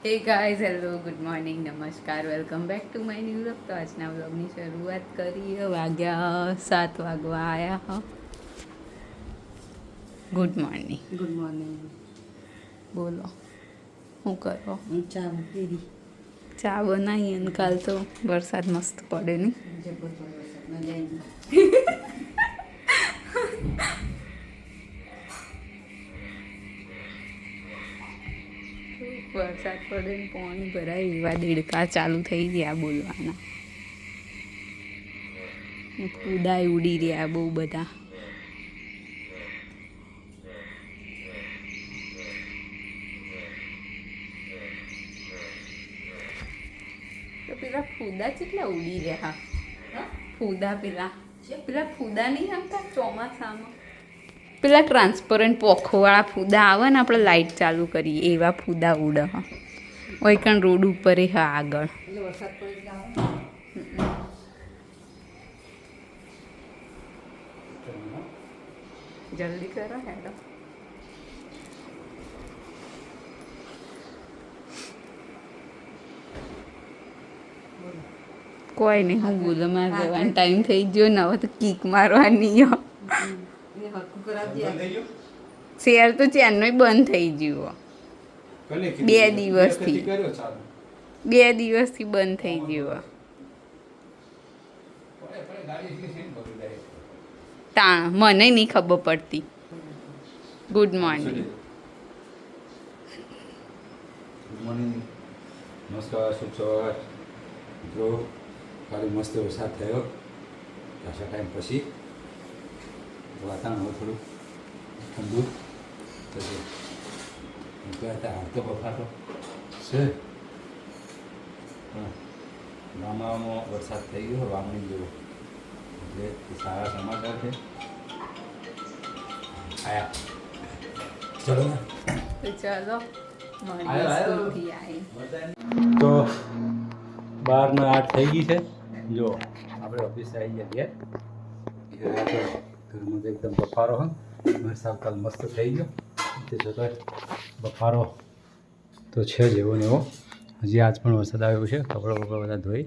હે guys hello good morning નમસ્કાર welcome back to my new vlog. તો આજના વ્લોગની શરૂઆત કરીએ. વાગ્યા 7 વાગવા આવ્યા હા. Good morning. Good morning. બોલો શું કરો? ચા પીધી. ચા બનાવી અને કાલ તો વરસાદ મસ્ત પડે નહીં. વરસાદ પડે ને પાણી ભરાય એવા દેડકા ચાલુ થઈ ગયા બોલવાના. કુદાય ઉડી રહ્યા બહુ બધા. તો પેલા ફૂદા કેટલા ઉડી રહ્યા? ફૂદા પેલા ફૂદા નહીં આવતા ચોમાસામાં, પેલા ટ્રાન્સપરન્ટ પોખોવાળા ફૂદા આવે ને, આપણે લાઇટ ચાલુ કરીએ એવા ફૂદા ઉડે. હા હોય કાન રોડ ઉપર હા આગળ જલ્દી કરો હેડો. કોઈ નહીં, હું બોલું મારે જવાનો ટાઈમ થઈ ગયો ને હવે તો કીક મારવાની. શેર તો ચેનનો બંધ થઈ ગયો. 2 દિવસથી બંધ થઈ ગયો. તાણ મને નહીં ખબર પડતી. Good morning. ગુડ મોર્નિંગ, નમસ્કાર, શુભ સવાર મિત્રો. કાલે મસ્ત વરસાદ થયો ખાસા ટાઈમ પછી. વાતાવરણ હવે થોડું ઠંડુ થશે. હાલ તો બફારો છે પણ ગામડામાં વરસાદ થઈ ગયો વાવણી જેવો, એટલે સારા સમાચાર છે. આયા ચલો ને. તો ચાલો તો 12:08 થઈ ગઈ છે. જો આપણે ઓફિસે આવી ગયા ઘેર. ઘરમાં તો એકદમ બફારો હોય. વરસાદ કાલ મસ્ત થઈ ગયો, તે છતાં બફારો તો છે જ એવો ને એવો. હજી આજ પણ વરસાદ આવ્યો છે. કપડાં બપડા બધા ધોઈ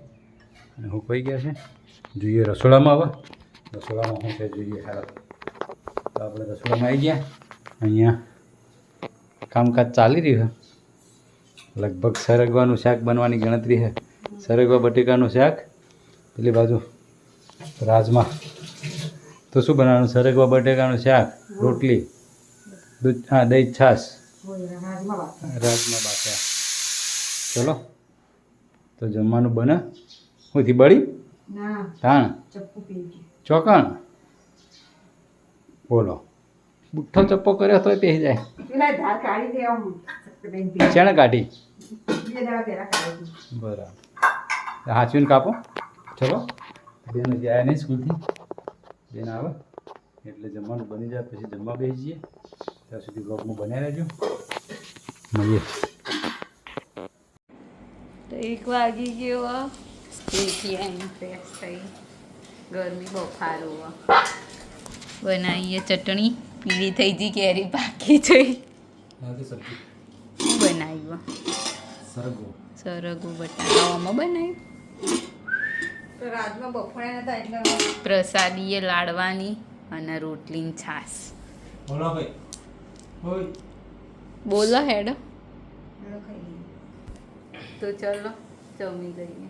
અને સુકાઈ ગયા છે. જોઈએ રસોડામાં. હવે રસોડામાં શું છે જોઈએ. સારા તો આપણે રસોડામાં આવી ગયા. અહીંયા કામકાજ ચાલી રહ્યું છે. લગભગ સરગવાનું શાક બનવાની ગણતરી છે. સરગવા બટેકાનું શાક. પેલી બાજુ રાજમા. તો શું બનાવવાનું? સરગવા બટેકાનું શાક, રોટલી, દૂધ, હા દહીં, છાશ, રાજમા બાફ્યા. ચલો તો જમવાનું બને. હુંથી બળી તાણ ચોકણ. બોલો બુઠ્ઠો ચપ્પો કર્યો તોય પહેરી જાય. શેણે કાઢી? બરાબર, હાચવીને કાપો. ચલો બેન હજી આવ્યા નહીં સ્કૂલથી. બેન આવે એટલે જમવાનું બની જાય પછી જમવા બેસી જઈએ. ત્યાં સુધી બ્લોગમાં બનાવી રહેજો. મળીએ. તો 1 વાગી ગયો. સ્કૂલથી આવીને ફ્રેશ થઈ. ગરમી બફારો બનાવીએ. ચટણી પીળી થઈ ગઈ, કેરી પાકી જઈ. શું બનાવ્યું? સરગવો બટાકામાં બનાવ્યું. પ્રસાદીએ લાડવાની અને રોટલીની છાશ. બોલો હેડો. તો ચલો જમી લઈએ.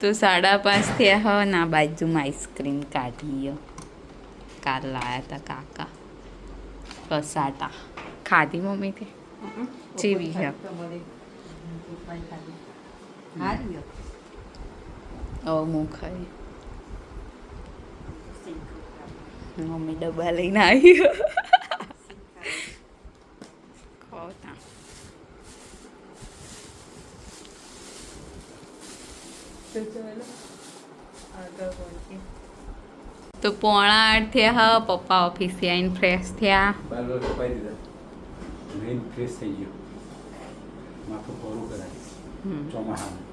તો 5:30 થયા હોય ને. આ બાજુમાં આઈસ્ક્રીમ કાઢીએ. કાલ લાયા હતા કાકા. કસાટા ખાધી મમ્મીથી જેવી છે. હું ખાઈ. મમ્મી ડબ્બા લઈને આવી. ખાવતા તો 7:45 થયા હા. પપ્પા ઓફિસે આવીને ફ્રેશ થયા. ફ્રેશ થઈ ગયો. માથું કોરું કરાય ચોમાસામાં.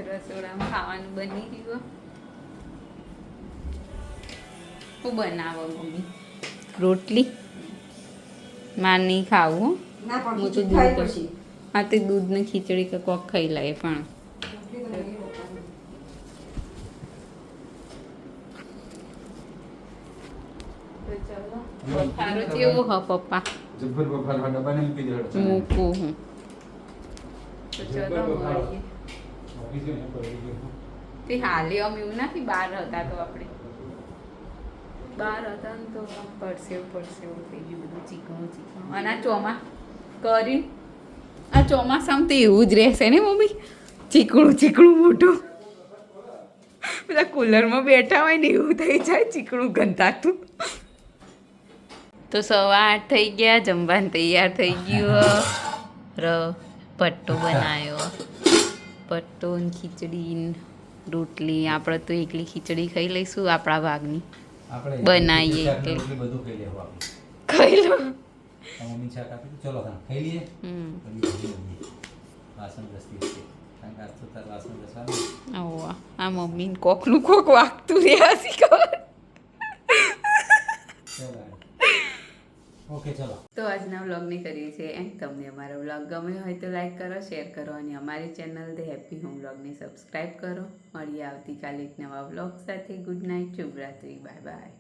રસોડામાં ખાવાનું બની ગયું. શું બનાવો મમ્મી? રોટલી માર નહીં ખાવું હો. ના પણ હું તો ખીચડી ખાવી દૂધ પડશે. હા તે દૂધ ને ખીચડી કે કોક ખાઈ લે પણ રોટલી તો નહીં રોકવાની. બફારો કેવો હ પપ્પા જબ્બર બફારો ડબ્બાને મૂકી દેડો મૂકું હું તો ચલો જબ્બર બફારો. મળીએ. ઓફિસે ને પડી ગયો. તે હાલે આમ એવું નથી બહાર હતા તો આપણે બહાર હતા ને તો પરસેવું થઈ ગયું બધું ચીકણું અને આ કરી આ ચોમાસામાં તો એવું જ રહેશે ને મમ્મી ચીકણું મોટું પેલા કુલરમાં બેઠા હોય ને એવું થઈ જાય ચીકણું ગંધાતું તો 8:15 થઈ ગયા જમવાનું તૈયાર થઈ ગયું પટ્ટો બનાવ્યો પટ્ટો ને ખીચડી ને રોટલી આપણે તો એકલી ખીચડી ખાઈ લઈશું આપણા ભાગની આપણે બનાવીએ શાક ને એટલે. રોટલી બધું ખાઈ લેવું આપણે. ખાઈ લો આ મમ્મી શાક આપી દીધું. ચલો હા ખાઈ લઈએ. પછી જઈએ મમ્મી. વાસણ ઘસતી હતી. કારણ કે આજ તો તાર વાસણ ઘસવાનું. આવો આ મમ્મીને કોકનું કોક વાગતું રહ્યા છે ખબર ચલો. ઓકે ચલો. તો આજના વ્લોગની કરીએ છીએ એમ તમને અમારો વ્લોગ ગમ્યો હોય તો લાઈક કરો શેર કરો અને અમારી ચેનલ ધ હેપી હોમ વ્લોગને સબસ્ક્રાઈબ કરો મળીએ આવતીકાલે એક નવા વ્લોગ સાથે ગુડ નાઇટ શુભરાત્રી બાય બાય